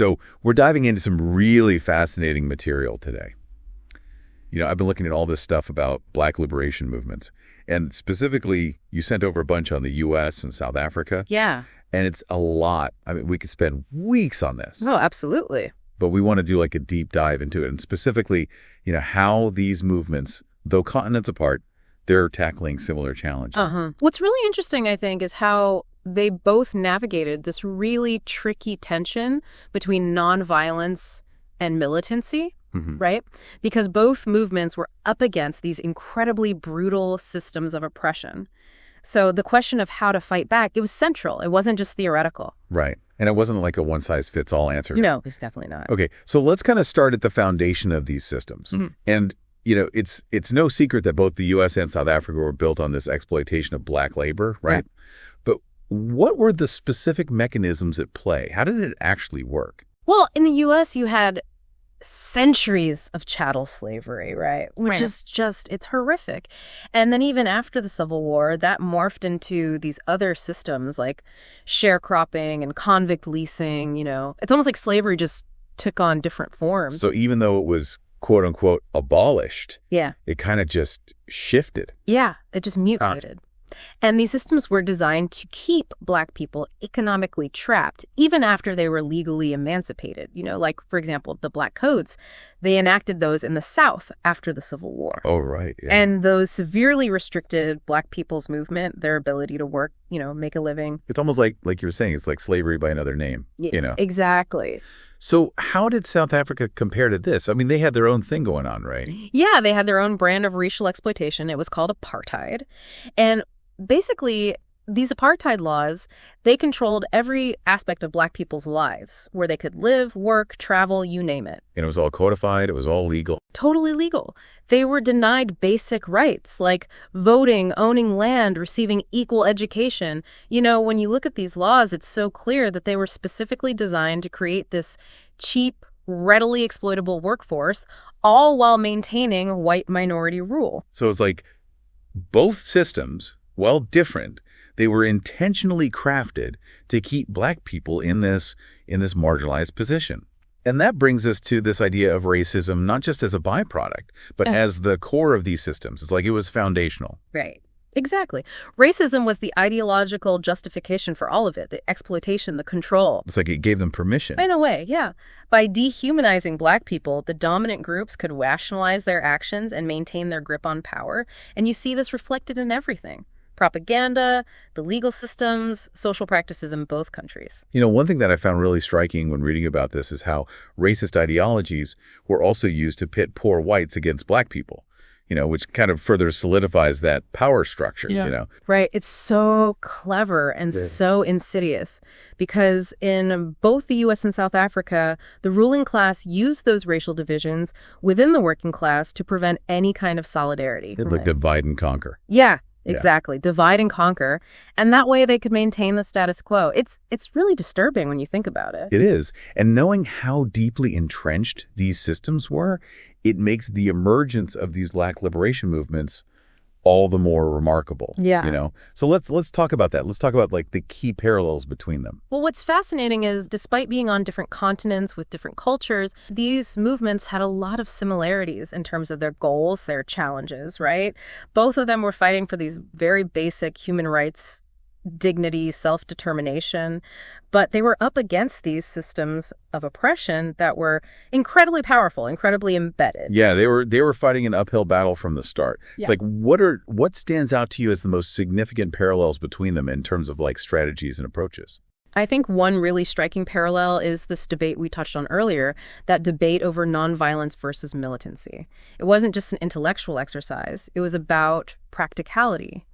So we're diving into some really fascinating material today. I've been looking at all this stuff about Black liberation movements. And specifically, you sent over a bunch on the U.S. and South Africa. Yeah. And it's a lot. I mean, we could spend weeks on this. Oh, absolutely. But we want to do like a deep dive into it. And specifically, how these movements, though continents apart, they're tackling similar challenges. What's really interesting, I think, is how they both navigated this really tricky tension between nonviolence and militancy. Right? Because both movements were up against these incredibly brutal systems of oppression. So the question of how to fight back, it was central. It wasn't just theoretical. Right. And it wasn't like a one-size-fits-all answer. No, it's definitely not. Okay. So let's kind of start at the foundation of these systems. And, it's no secret that both the U.S. and South Africa were built on this exploitation of Black labor, right? Yeah. But what were the specific mechanisms at play? How did it actually work? Well, in the U.S., you had centuries of chattel slavery, right? Which is just, it's horrific. And then even after the Civil War, that morphed into these other systems like sharecropping and convict leasing, It's almost like slavery just took on different forms. So even though it was, quote unquote, abolished, it kind of just shifted. Yeah, it just mutated. And these systems were designed to keep Black people economically trapped, even after they were legally emancipated. Like, for example, the Black Codes, they enacted those in the South after the Civil War. Oh, right. Yeah. And those severely restricted Black people's movement, their ability to work, make a living. It's almost like you were saying, it's like slavery by another name, Exactly. So how did South Africa compare to this? I mean, they had their own thing going on, right? Yeah, they had their own brand of racial exploitation. It was called apartheid. And basically, these apartheid laws, they controlled every aspect of Black people's lives, where they could live, work, travel, you name it. And it was all codified. It was all legal. Totally legal. They were denied basic rights like voting, owning land, receiving equal education. When you look at these laws, it's so clear that they were specifically designed to create this cheap, readily exploitable workforce, all while maintaining white minority rule. So it's like both systems, while different, they were intentionally crafted to keep Black people in this marginalized position. And that brings us to this idea of racism, not just as a byproduct, but as the core of these systems. It's like it was foundational. Right. Exactly. Racism was the ideological justification for all of it, the exploitation, the control. It's like it gave them permission. In a way, yeah. By dehumanizing Black people, the dominant groups could rationalize their actions and maintain their grip on power. And you see this reflected in everything. Propaganda, the legal systems, social practices in both countries. One thing that I found really striking when reading about this is how racist ideologies were also used to pit poor whites against Black people, which kind of further solidifies that power structure, Right. It's so clever and so insidious because in both the U.S. and South Africa, the ruling class used those racial divisions within the working class to prevent any kind of solidarity. Like divide and conquer. Yeah. Exactly. Divide and conquer. And that way they could maintain the status quo. It's really disturbing when you think about it. It is. And knowing how deeply entrenched these systems were, it makes the emergence of these Black liberation movements all the more remarkable. Yeah. So let's talk about that. Let's talk about like the key parallels between them. Well, what's fascinating is despite being on different continents with different cultures, these movements had a lot of similarities in terms of their goals, their challenges, right? Both of them were fighting for these very basic human rights, dignity, self-determination, but they were up against these systems of oppression that were incredibly powerful, incredibly embedded. Yeah, they were fighting an uphill battle from the start. It's like what stands out to you as the most significant parallels between them in terms of like strategies and approaches? I think one really striking parallel is this debate we touched on earlier, that debate over nonviolence versus militancy. It wasn't just an intellectual exercise. It was about practicality.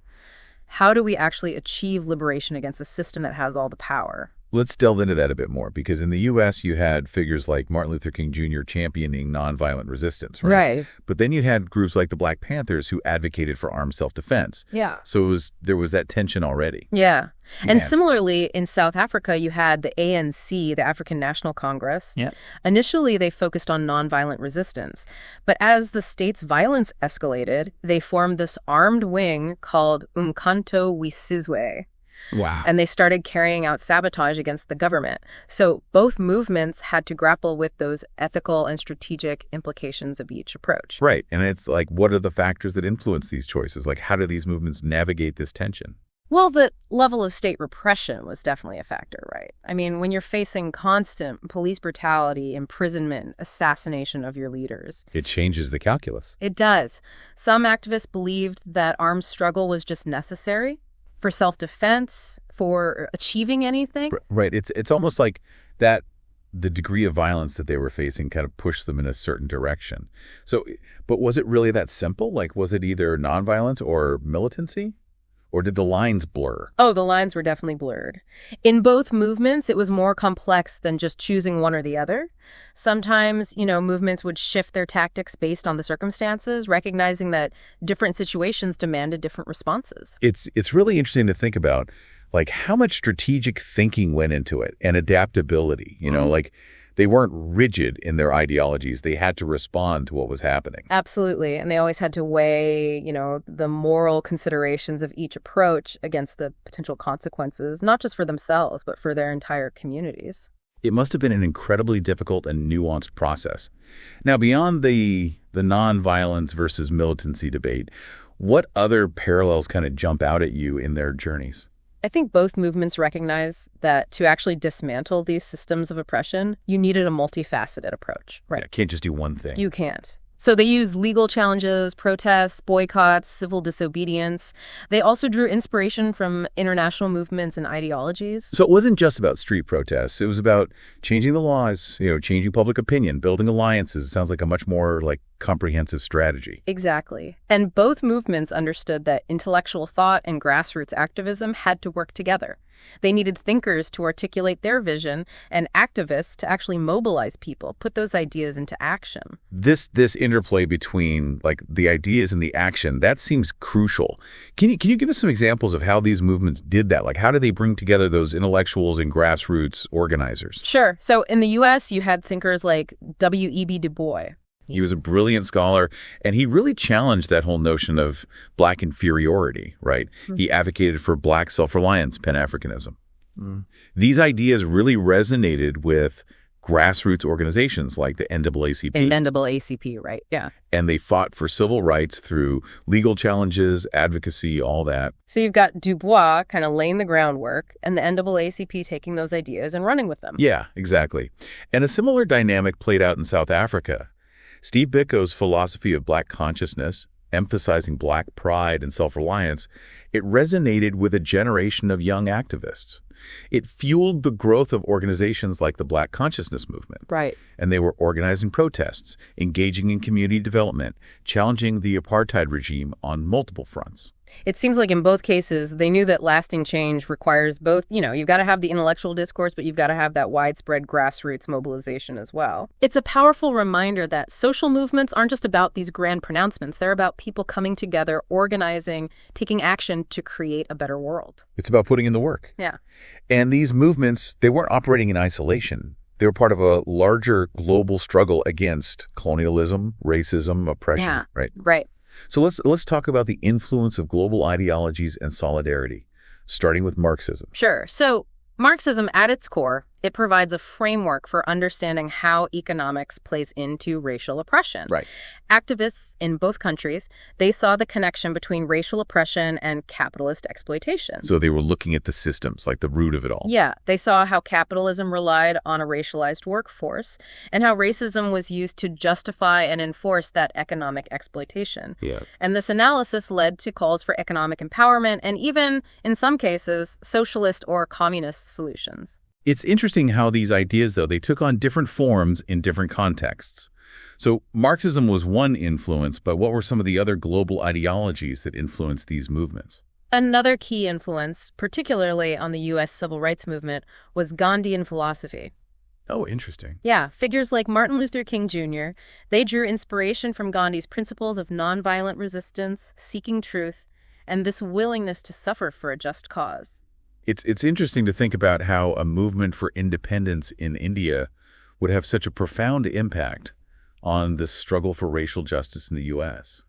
How do we actually achieve liberation against a system that has all the power? Let's delve into that a bit more, because in the U.S. you had figures like Martin Luther King Jr. championing nonviolent resistance, right? Right. But then you had groups like the Black Panthers who advocated for armed self-defense. Yeah. So there was that tension already. Yeah. And similarly, in South Africa, you had the ANC, the African National Congress. Yep. Initially, they focused on nonviolent resistance. But as the state's violence escalated, they formed this armed wing called Umkhonto we Sizwe. Wow. And they started carrying out sabotage against the government. So both movements had to grapple with those ethical and strategic implications of each approach. Right. And it's like, what are the factors that influence these choices? Like, how do these movements navigate this tension? Well, the level of state repression was definitely a factor, right? I mean, when you're facing constant police brutality, imprisonment, assassination of your leaders. It changes the calculus. It does. Some activists believed that armed struggle was just necessary for self-defense, for achieving anything. Right. It's almost like that the degree of violence that they were facing kind of pushed them in a certain direction. So, but was it really that simple? Like, was it either nonviolence or militancy? Or did the lines blur? Oh, the lines were definitely blurred. In both movements, it was more complex than just choosing one or the other. Sometimes, movements would shift their tactics based on the circumstances, recognizing that different situations demanded different responses. It's really interesting to think about, like, how much strategic thinking went into it and adaptability, like they weren't rigid in their ideologies. They had to respond to what was happening. Absolutely. And they always had to weigh, the moral considerations of each approach against the potential consequences, not just for themselves, but for their entire communities. It must have been an incredibly difficult and nuanced process. Now, beyond the nonviolence versus militancy debate, what other parallels kind of jump out at you in their journeys? I think both movements recognize that to actually dismantle these systems of oppression, you needed a multifaceted approach, right? Yeah, can't just do one thing. You can't. So they used legal challenges, protests, boycotts, civil disobedience. They also drew inspiration from international movements and ideologies. So it wasn't just about street protests. It was about changing the laws, changing public opinion, building alliances. It sounds like a much more comprehensive strategy. Exactly. And both movements understood that intellectual thought and grassroots activism had to work together. They needed thinkers to articulate their vision and activists to actually mobilize people, put those ideas into action. This interplay between the ideas and the action, that seems crucial. Can you give us some examples of how these movements did that? Like, how do they bring together those intellectuals and grassroots organizers? Sure. So in the U.S., you had thinkers like W.E.B. Du Bois. He was a brilliant scholar, and he really challenged that whole notion of Black inferiority, right? Mm-hmm. He advocated for Black self-reliance, Pan-Africanism. Mm. These ideas really resonated with grassroots organizations like the NAACP. NAACP, right, yeah. And they fought for civil rights through legal challenges, advocacy, all that. So you've got Du Bois kind of laying the groundwork and the NAACP taking those ideas and running with them. Yeah, exactly. And a similar dynamic played out in South Africa. Steve Biko's philosophy of Black consciousness, emphasizing Black pride and self-reliance, it resonated with a generation of young activists. It fueled the growth of organizations like the Black Consciousness Movement. Right. And they were organizing protests, engaging in community development, challenging the apartheid regime on multiple fronts. It seems like in both cases, they knew that lasting change requires both, you've got to have the intellectual discourse, but you've got to have that widespread grassroots mobilization as well. It's a powerful reminder that social movements aren't just about these grand pronouncements. They're about people coming together, organizing, taking action to create a better world. It's about putting in the work. Yeah. And these movements, they weren't operating in isolation. They were part of a larger global struggle against colonialism, racism, oppression, yeah, right? Right. So let's talk about the influence of global ideologies and solidarity, starting with Marxism. Sure. So Marxism, at its core, it provides a framework for understanding how economics plays into racial oppression. Right. Activists in both countries, they saw the connection between racial oppression and capitalist exploitation. So they were looking at the systems, like the root of it all. Yeah. They saw how capitalism relied on a racialized workforce and how racism was used to justify and enforce that economic exploitation. Yeah. And this analysis led to calls for economic empowerment and even, in some cases, socialist or communist solutions. It's interesting how these ideas, though, they took on different forms in different contexts. So Marxism was one influence, but what were some of the other global ideologies that influenced these movements? Another key influence, particularly on the U.S. civil rights movement, was Gandhian philosophy. Oh, interesting. Yeah, figures like Martin Luther King Jr., they drew inspiration from Gandhi's principles of nonviolent resistance, seeking truth, and this willingness to suffer for a just cause. It's interesting to think about how a movement for independence in India would have such a profound impact on the struggle for racial justice in the U.S.,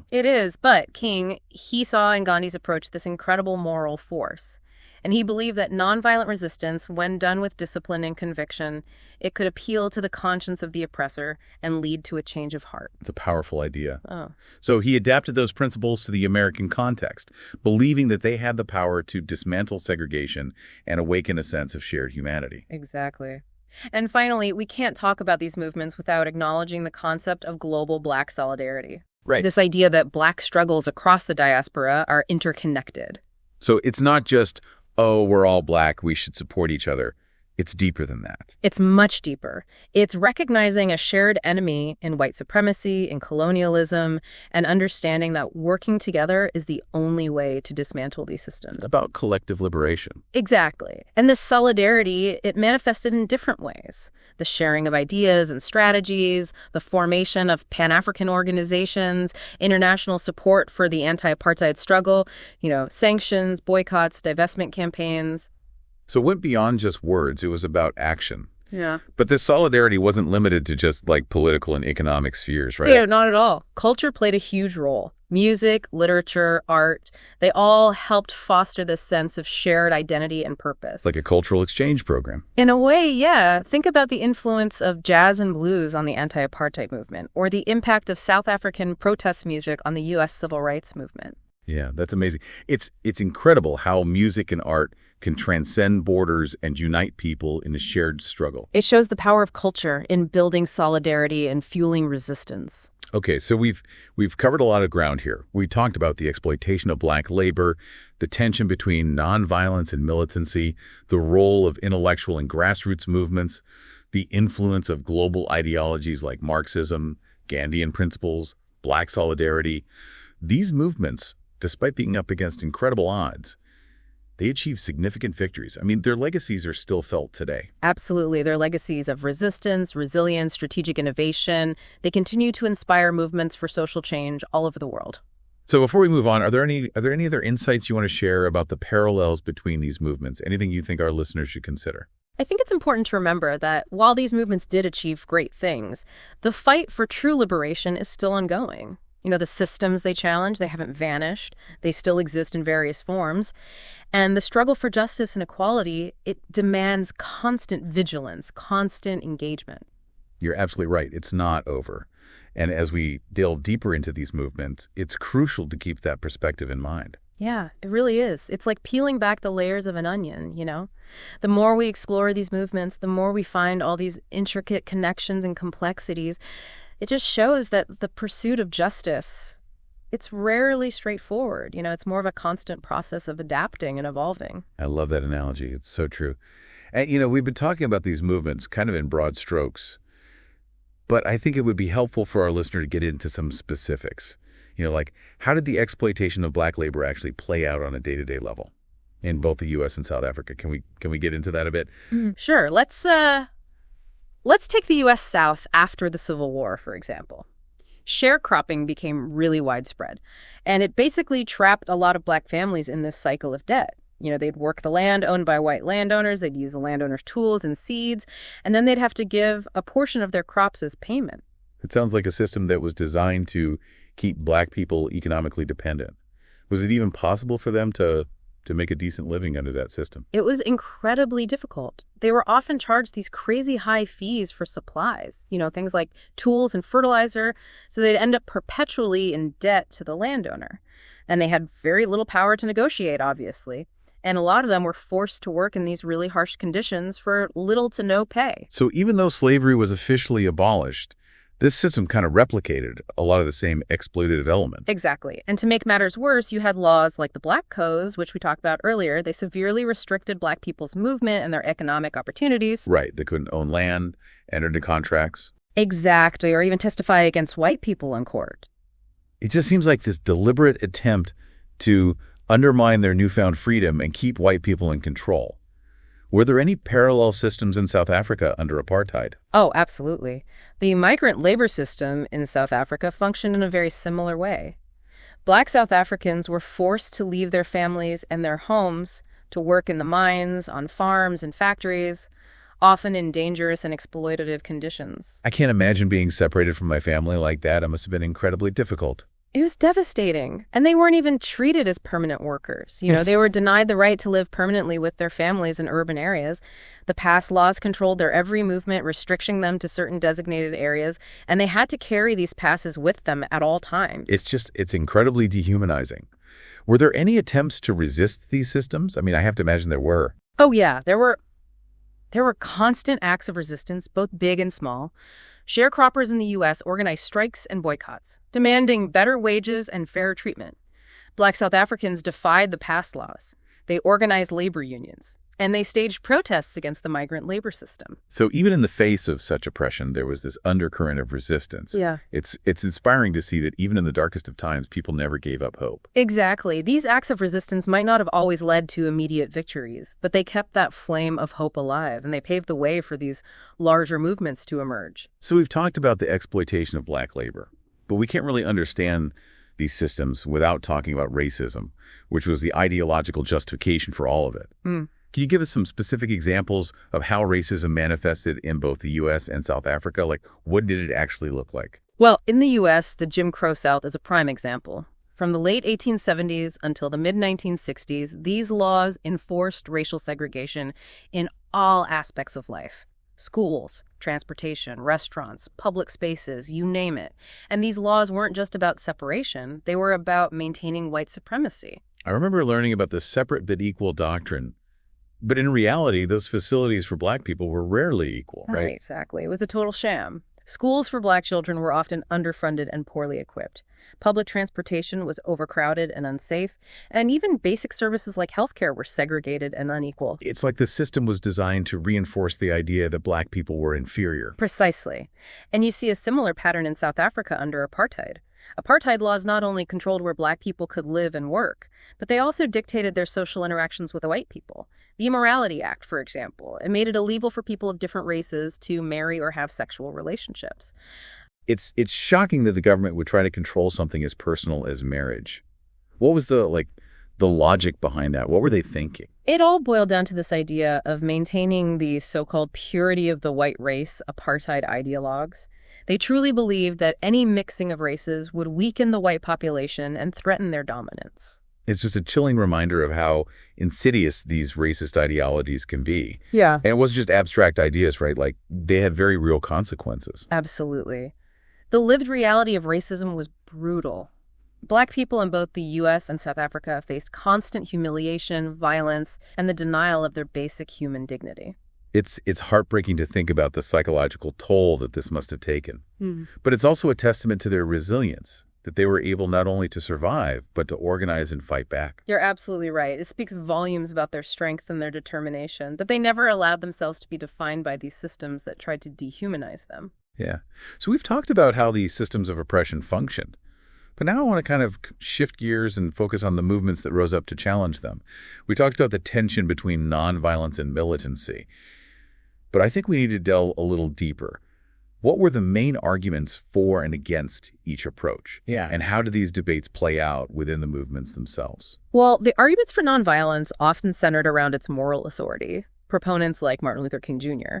It is, but King, he saw in Gandhi's approach this incredible moral force. And he believed that nonviolent resistance, when done with discipline and conviction, it could appeal to the conscience of the oppressor and lead to a change of heart. It's a powerful idea. Oh. So he adapted those principles to the American context, believing that they had the power to dismantle segregation and awaken a sense of shared humanity. Exactly. And finally, we can't talk about these movements without acknowledging the concept of global Black solidarity. Right. This idea that Black struggles across the diaspora are interconnected. So it's not just, oh, we're all Black, we should support each other. It's deeper than that. It's much deeper. It's recognizing a shared enemy in white supremacy, in colonialism, and understanding that working together is the only way to dismantle these systems. It's about collective liberation. Exactly. And this solidarity, it manifested in different ways. The sharing of ideas and strategies, the formation of Pan-African organizations, international support for the anti-apartheid struggle, sanctions, boycotts, divestment campaigns. So it went beyond just words. It was about action. Yeah. But this solidarity wasn't limited to just like political and economic spheres, right? Yeah, not at all. Culture played a huge role. Music, literature, art, they all helped foster this sense of shared identity and purpose. Like a cultural exchange program. In a way, yeah. Think about the influence of jazz and blues on the anti-apartheid movement, or the impact of South African protest music on the U.S. civil rights movement. Yeah, that's amazing. It's incredible how music and art can transcend borders and unite people in a shared struggle. It shows the power of culture in building solidarity and fueling resistance. Okay, so we've covered a lot of ground here. We talked about the exploitation of Black labor, the tension between nonviolence and militancy, the role of intellectual and grassroots movements, the influence of global ideologies like Marxism, Gandhian principles, Black solidarity. These movements, despite being up against incredible odds, they achieved significant victories. I mean, their legacies are still felt today. Absolutely. Their legacies of resistance, resilience, strategic innovation, they continue to inspire movements for social change all over the world. So before we move on, are there any other insights you want to share about the parallels between these movements? Anything you think our listeners should consider? I think it's important to remember that while these movements did achieve great things, the fight for true liberation is still ongoing. The systems they challenge, they haven't vanished. They still exist in various forms. And the struggle for justice and equality, it demands constant vigilance, constant engagement. You're absolutely right. It's not over. And as we delve deeper into these movements, it's crucial to keep that perspective in mind. Yeah, it really is. It's like peeling back the layers of an onion, The more we explore these movements, the more we find all these intricate connections and complexities. It just shows that the pursuit of justice, it's rarely straightforward. It's more of a constant process of adapting and evolving. I love that analogy. It's so true. And, we've been talking about these movements kind of in broad strokes, but I think it would be helpful for our listener to get into some specifics. Like how did the exploitation of Black labor actually play out on a day-to-day level in both the U.S. and South Africa? Can we get into that a bit? Sure. Let's take the U.S. South after the Civil War, for example. Sharecropping became really widespread, and it basically trapped a lot of Black families in this cycle of debt. They'd work the land owned by white landowners, they'd use the landowner's tools and seeds, and then they'd have to give a portion of their crops as payment. It sounds like a system that was designed to keep Black people economically dependent. Was it even possible for them to make a decent living under that system? It was incredibly difficult. They were often charged these crazy high fees for supplies, things like tools and fertilizer, so they'd end up perpetually in debt to the landowner. And they had very little power to negotiate, obviously. And a lot of them were forced to work in these really harsh conditions for little to no pay. So even though slavery was officially abolished, this system kind of replicated a lot of the same exploitative elements. Exactly. And to make matters worse, you had laws like the Black Codes, which we talked about earlier. They severely restricted Black people's movement and their economic opportunities. Right. They couldn't own land, enter into contracts. Exactly. Or even testify against white people in court. It just seems like this deliberate attempt to undermine their newfound freedom and keep white people in control. Were there any parallel systems in South Africa under apartheid? Oh, absolutely. The migrant labor system in South Africa functioned in a very similar way. Black South Africans were forced to leave their families and their homes to work in the mines, on farms and factories, often in dangerous and exploitative conditions. I can't imagine being separated from my family like that. It must have been incredibly difficult. It was devastating. And they weren't even treated as permanent workers. They were denied the right to live permanently with their families in urban areas. The pass laws controlled their every movement, restricting them to certain designated areas, and they had to carry these passes with them at all times. It's incredibly dehumanizing. Were there any attempts to resist these systems? I mean, I have to imagine there were. Oh, yeah. There were constant acts of resistance, both big and small. Sharecroppers in the U.S. organized strikes and boycotts, demanding better wages and fairer treatment. Black South Africans defied the pass laws. They organized labor unions, and they staged protests against the migrant labor system. So even in the face of such oppression, there was this undercurrent of resistance. Yeah. It's inspiring to see that even in the darkest of times, people never gave up hope. Exactly. These acts of resistance might not have always led to immediate victories, but they kept that flame of hope alive, and they paved the way for these larger movements to emerge. So we've talked about the exploitation of black labor, but we can't really understand these systems without talking about racism, which was the ideological justification for all of it. Can you give us some specific examples of how racism manifested in both the U.S. and South Africa? Like, what did it actually look like? Well, in the U.S., the Jim Crow South is a prime example. From the late 1870s until the mid-1960s, these laws enforced racial segregation in all aspects of life. Schools, transportation, restaurants, public spaces, you name it. And these laws weren't just about separation. They were about maintaining white supremacy. I remember learning about the separate but equal doctrine. But in reality, those facilities for black people were rarely equal, right? Exactly. It was a total sham. Schools for black children were often underfunded and poorly equipped. Public transportation was overcrowded and unsafe, and even basic services like healthcare were segregated and unequal. It's like the system was designed to reinforce the idea that black people were inferior. Precisely. And you see a similar pattern in South Africa under apartheid. Apartheid laws not only controlled where black people could live and work, but they also dictated their social interactions with white people. The Immorality Act, for example, it made it illegal for people of different races to marry or have sexual relationships. It's shocking that the government would try to control something as personal as marriage. What was the logic behind that? What were they thinking? It all boiled down to this idea of maintaining the so-called purity of the white race, apartheid ideologues. They truly believed that any mixing of races would weaken the white population and threaten their dominance. It's just a chilling reminder of how insidious these racist ideologies can be. Yeah. And it wasn't just abstract ideas, right? Like, they had very real consequences. Absolutely. The lived reality of racism was brutal. Black people in both the U.S. and South Africa faced constant humiliation, violence, and the denial of their basic human dignity. It's heartbreaking to think about the psychological toll that this must have taken. But it's also a testament to their resilience, that they were able not only to survive, but to organize and fight back. You're absolutely right. It speaks volumes about their strength and their determination, that they never allowed themselves to be defined by these systems that tried to dehumanize them. Yeah. So we've talked about how these systems of oppression functioned. But now I want to kind of shift gears and focus on the movements that rose up to challenge them. We talked about the tension between nonviolence and militancy. But I think we need to delve a little deeper. What were the main arguments for and against each approach? Yeah. And how do these debates play out within the movements themselves? Well, the arguments for nonviolence often centered around its moral authority. Proponents like Martin Luther King Jr.,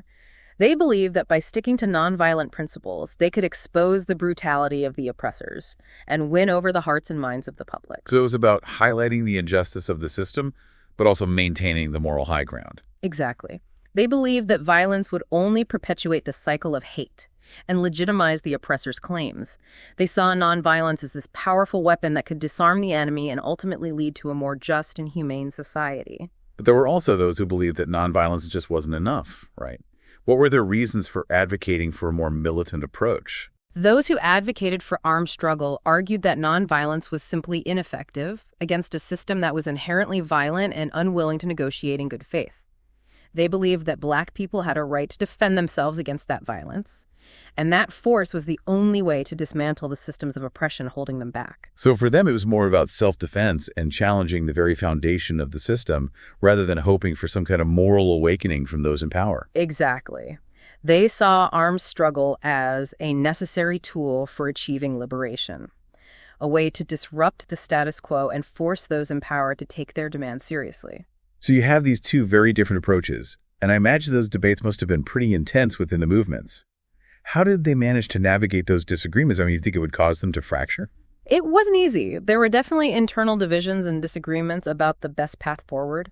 they believed that by sticking to nonviolent principles, they could expose the brutality of the oppressors and win over the hearts and minds of the public. So it was about highlighting the injustice of the system, but also maintaining the moral high ground. Exactly. They believed that violence would only perpetuate the cycle of hate and legitimize the oppressor's claims. They saw nonviolence as this powerful weapon that could disarm the enemy and ultimately lead to a more just and humane society. But there were also those who believed that nonviolence just wasn't enough, right? What were their reasons for advocating for a more militant approach? Those who advocated for armed struggle argued that nonviolence was simply ineffective against a system that was inherently violent and unwilling to negotiate in good faith. They believed that Black people had a right to defend themselves against that violence, and that force was the only way to dismantle the systems of oppression holding them back. So for them, it was more about self-defense and challenging the very foundation of the system rather than hoping for some kind of moral awakening from those in power. Exactly. They saw armed struggle as a necessary tool for achieving liberation, a way to disrupt the status quo and force those in power to take their demands seriously. So you have these two very different approaches, and I imagine those debates must have been pretty intense within the movements. How did they manage to navigate those disagreements? I mean, you think it would cause them to fracture? It wasn't easy. There were definitely internal divisions and disagreements about the best path forward.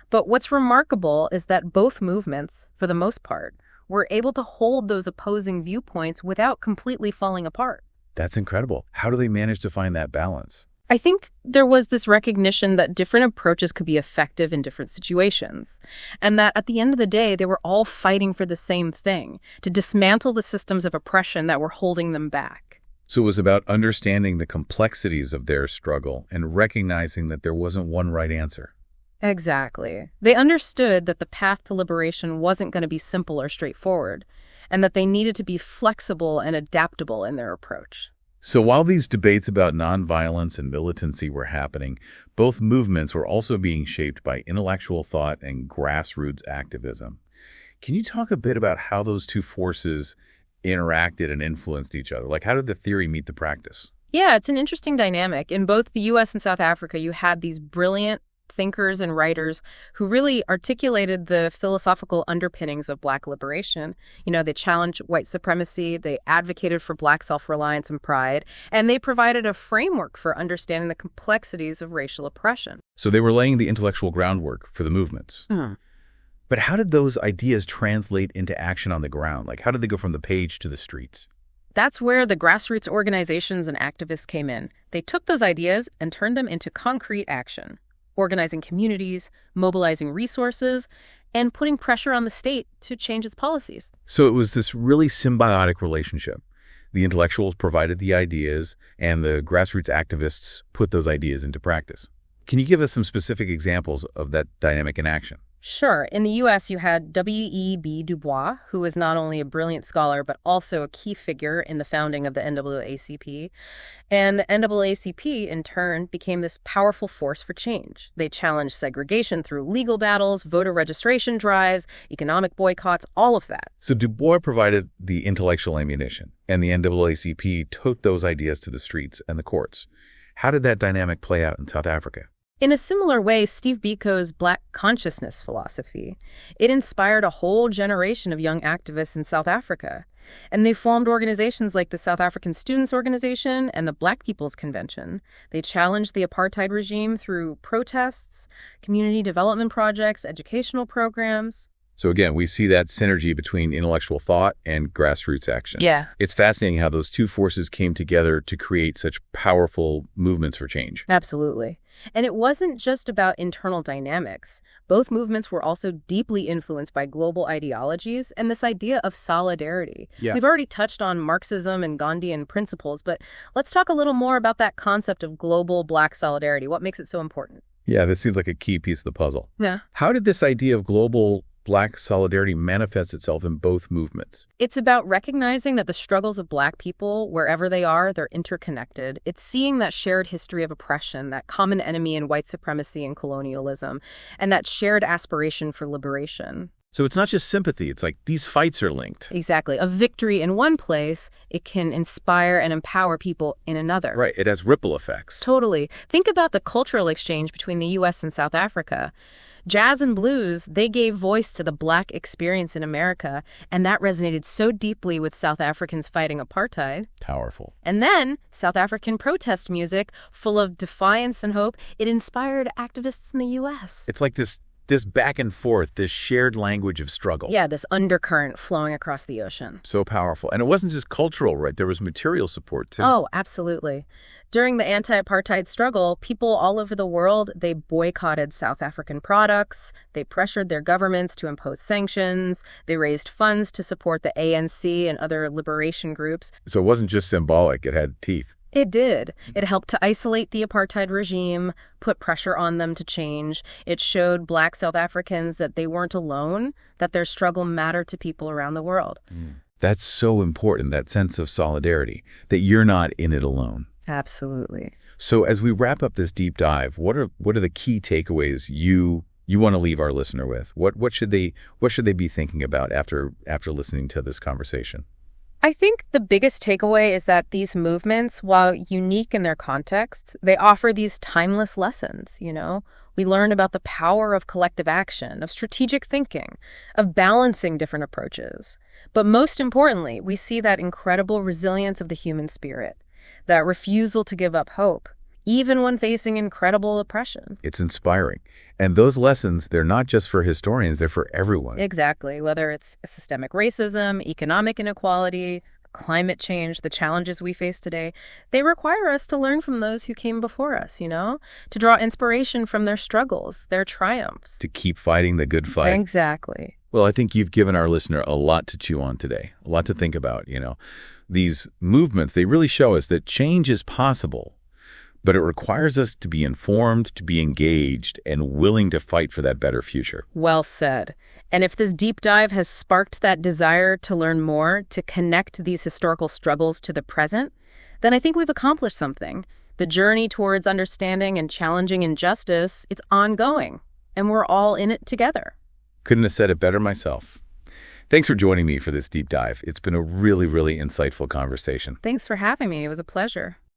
But what's remarkable is that both movements, for the most part, were able to hold those opposing viewpoints without completely falling apart. That's incredible. How do they manage to find that balance? I think there was this recognition that different approaches could be effective in different situations, and that at the end of the day, they were all fighting for the same thing, to dismantle the systems of oppression that were holding them back. So it was about understanding the complexities of their struggle and recognizing that there wasn't one right answer. Exactly. They understood that the path to liberation wasn't going to be simple or straightforward, and that they needed to be flexible and adaptable in their approach. So while these debates about nonviolence and militancy were happening, both movements were also being shaped by intellectual thought and grassroots activism. Can you talk a bit about how those two forces interacted and influenced each other? Like, how did the theory meet the practice? Yeah, it's an interesting dynamic. In both the U.S. and South Africa, you had these brilliant thinkers and writers who really articulated the philosophical underpinnings of Black liberation. You know, they challenged white supremacy, they advocated for Black self-reliance and pride, and they provided a framework for understanding the complexities of racial oppression. So they were laying the intellectual groundwork for the movements. But how did those ideas translate into action on the ground? Like, how did they go from the page to the streets? That's where the grassroots organizations and activists came in. They took those ideas and turned them into concrete action, organizing communities, mobilizing resources, and putting pressure on the state to change its policies. So it was this really symbiotic relationship. The intellectuals provided the ideas, and the grassroots activists put those ideas into practice. Can you give us some specific examples of that dynamic in action? Sure. In the U.S., you had W.E.B. Du Bois, who was not only a brilliant scholar, but also a key figure in the founding of the NAACP. And the NAACP, in turn, became this powerful force for change. They challenged segregation through legal battles, voter registration drives, economic boycotts, all of that. So Du Bois provided the intellectual ammunition, and the NAACP took those ideas to the streets and the courts. How did that dynamic play out in South Africa? In a similar way, Steve Biko's Black consciousness philosophy, it inspired a whole generation of young activists in South Africa. And they formed organizations like the South African Students Organization and the Black People's Convention. They challenged the apartheid regime through protests, community development projects, educational programs. So again, we see that synergy between intellectual thought and grassroots action. Yeah. It's fascinating how those two forces came together to create such powerful movements for change. Absolutely. And it wasn't just about internal dynamics. Both movements were also deeply influenced by global ideologies and this idea of solidarity. Yeah. We've already touched on Marxism and Gandhian principles, but let's talk a little more about that concept of global Black solidarity. What makes it so important? Yeah, this seems like a key piece of the puzzle. Yeah. How did this idea of global Black solidarity manifests itself in both movements? It's about recognizing that the struggles of Black people, wherever they are, they're interconnected. It's seeing that shared history of oppression, that common enemy in white supremacy and colonialism, and that shared aspiration for liberation. So it's not just sympathy. It's like these fights are linked. Exactly. A victory in one place, it can inspire and empower people in another. Right. It has ripple effects. Totally. Think about the cultural exchange between the U.S. and South Africa. Jazz and blues, they gave voice to the Black experience in America, and that resonated so deeply with South Africans fighting apartheid. Powerful. And then South African protest music, full of defiance and hope, it inspired activists in the U.S. It's like this back and forth, this shared language of struggle. Yeah, this undercurrent flowing across the ocean. So powerful. And it wasn't just cultural, right? There was material support, too. Oh, absolutely. During the anti-apartheid struggle, people all over the world, they boycotted South African products. They pressured their governments to impose sanctions. They raised funds to support the ANC and other liberation groups. So it wasn't just symbolic. It had teeth. It did. It helped to isolate the apartheid regime, put pressure on them to change. It showed Black South Africans that they weren't alone, that their struggle mattered to people around the world. That's so important, that sense of solidarity, that you're not in it alone. Absolutely. So as we wrap up this deep dive, what are the key takeaways you want to leave our listener with? What should they be thinking about after listening to this conversation? I think the biggest takeaway is that these movements, while unique in their contexts, they offer these timeless lessons, you know? We learn about the power of collective action, of strategic thinking, of balancing different approaches. But most importantly, we see that incredible resilience of the human spirit, that refusal to give up hope, even when facing incredible oppression. It's inspiring. And those lessons, they're not just for historians, they're for everyone. Exactly. Whether it's systemic racism, economic inequality, climate change, the challenges we face today, they require us to learn from those who came before us, to draw inspiration from their struggles, their triumphs. To keep fighting the good fight. Exactly. Well, I think you've given our listener a lot to chew on today, a lot to think about, These movements, they really show us that change is possible, but it requires us to be informed, to be engaged, and willing to fight for that better future. Well said. And if this deep dive has sparked that desire to learn more, to connect these historical struggles to the present, then I think we've accomplished something. The journey towards understanding and challenging injustice, it's ongoing, and we're all in it together. Couldn't have said it better myself. Thanks for joining me for this deep dive. It's been a really, really insightful conversation. Thanks for having me. It was a pleasure.